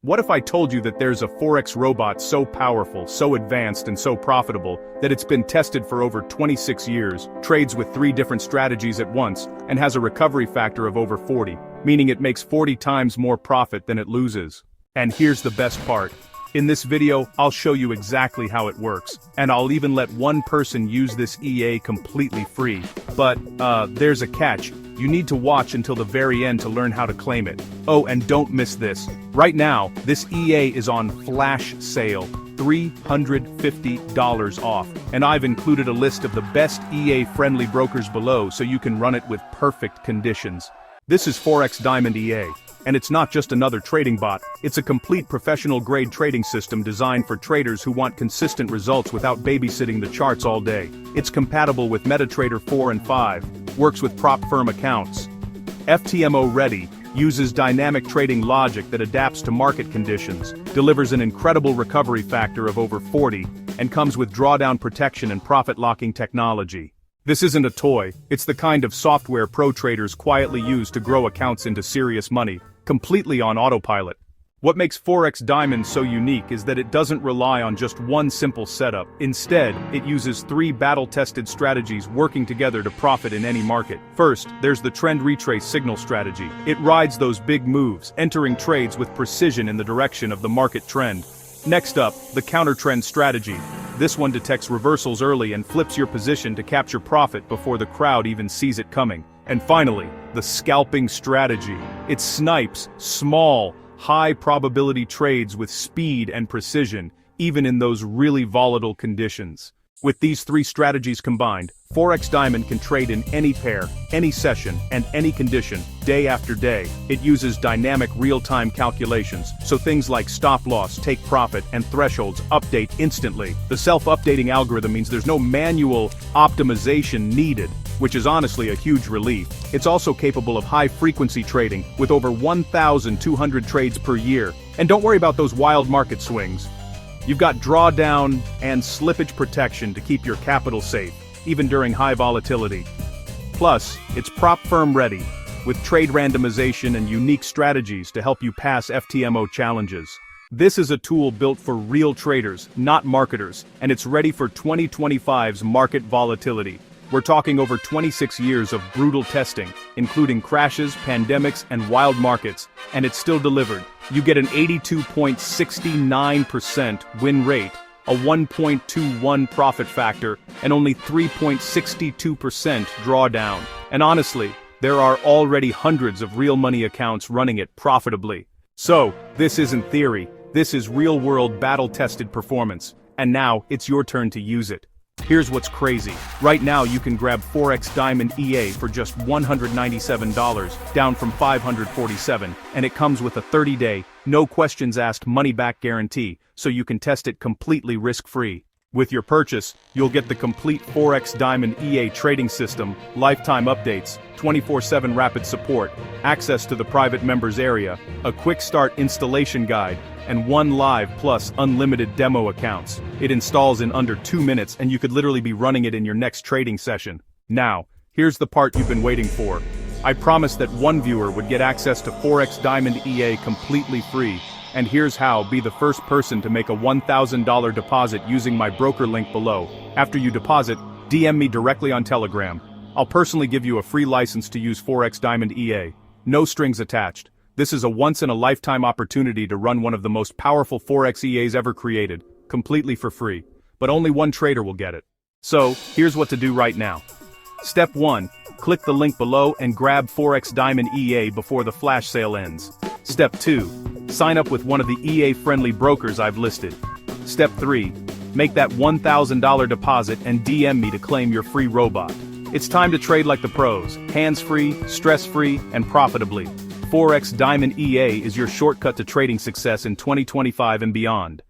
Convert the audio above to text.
What if I told you that there's a Forex robot so powerful, so advanced and so profitable, that it's been tested for over 26 years, trades with 3 different strategies at once, and has a recovery factor of over 40, meaning it makes 40 times more profit than it loses. And here's the best part. In this video, I'll show you exactly how it works, and I'll even let one person use this EA completely free. But, there's a catch. You need to watch until the very end to learn how to claim it. Oh, and don't miss this. Right now, this EA is on flash sale, $350 off, and I've included a list of the best EA-friendly brokers below so you can run it with perfect conditions. This is Forex Diamond EA. And it's not just another trading bot, it's a complete professional-grade trading system designed for traders who want consistent results without babysitting the charts all day. It's compatible with MetaTrader 4 and 5, works with prop firm accounts. FTMO ready, uses dynamic trading logic that adapts to market conditions, delivers an incredible recovery factor of over 40, and comes with drawdown protection and profit-locking technology. This isn't a toy, it's the kind of software pro traders quietly use to grow accounts into serious money, completely on autopilot. What makes Forex Diamond so unique is that it doesn't rely on just one simple setup. Instead, it uses 3 battle-tested strategies working together to profit in any market. First, there's the trend retrace signal strategy. It rides those big moves, entering trades with precision in the direction of the market trend. Next up, the Countertrend strategy. This one detects reversals early and flips your position to capture profit before the crowd even sees it coming. And finally, the Scalping strategy. It snipes small, high-probability trades with speed and precision, even in those really volatile conditions. With these 3 strategies combined, Forex Diamond can trade in any pair, any session, and any condition, day after day. It uses dynamic real-time calculations, so things like stop loss, take profit, and thresholds update instantly. The self-updating algorithm means there's no manual optimization needed, which is honestly a huge relief. It's also capable of high-frequency trading, with over 1,200 trades per year. And don't worry about those wild market swings. You've got drawdown and slippage protection to keep your capital safe, even during high volatility. Plus, it's prop firm ready, with trade randomization and unique strategies to help you pass FTMO challenges. This is a tool built for real traders, not marketers, and it's ready for 2025's market volatility. We're talking over 26 years of brutal testing, including crashes, pandemics, and wild markets, and it's still delivered. You get an 82.69% win rate, a 1.21 profit factor, and only 3.62% drawdown. And honestly, there are already hundreds of real money accounts running it profitably. So, this isn't theory, this is real-world battle-tested performance, and now it's your turn to use it. Here's what's crazy. Right now you can grab Forex Diamond EA for just $197, down from $547, and it comes with a 30-day, no questions asked money-back guarantee, so you can test it completely risk-free. With your purchase, you'll get the complete Forex Diamond EA trading system, lifetime updates, 24/7 rapid support, access to the private members area, a quick start installation guide, and 1 live plus unlimited demo accounts. It installs in under 2 minutes and you could literally be running it in your next trading session. Now, here's the part you've been waiting for. I promised that one viewer would get access to Forex Diamond EA completely free, and here's how. Be the first person to make a $1,000 deposit using my broker link below. After you deposit, DM me directly on Telegram. I'll personally give you a free license to use Forex Diamond EA. No strings attached. This is a once-in-a-lifetime opportunity to run one of the most powerful Forex EAs ever created, completely for free. But only one trader will get it. So, here's what to do right now. Step 1. Click the link below and grab Forex Diamond EA before the flash sale ends. Step 2. Sign up with one of the EA-friendly brokers I've listed. Step 3. Make that $1,000 deposit and DM me to claim your free robot. It's time to trade like the pros, hands-free, stress-free, and profitably. Forex Diamond EA is your shortcut to trading success in 2025 and beyond.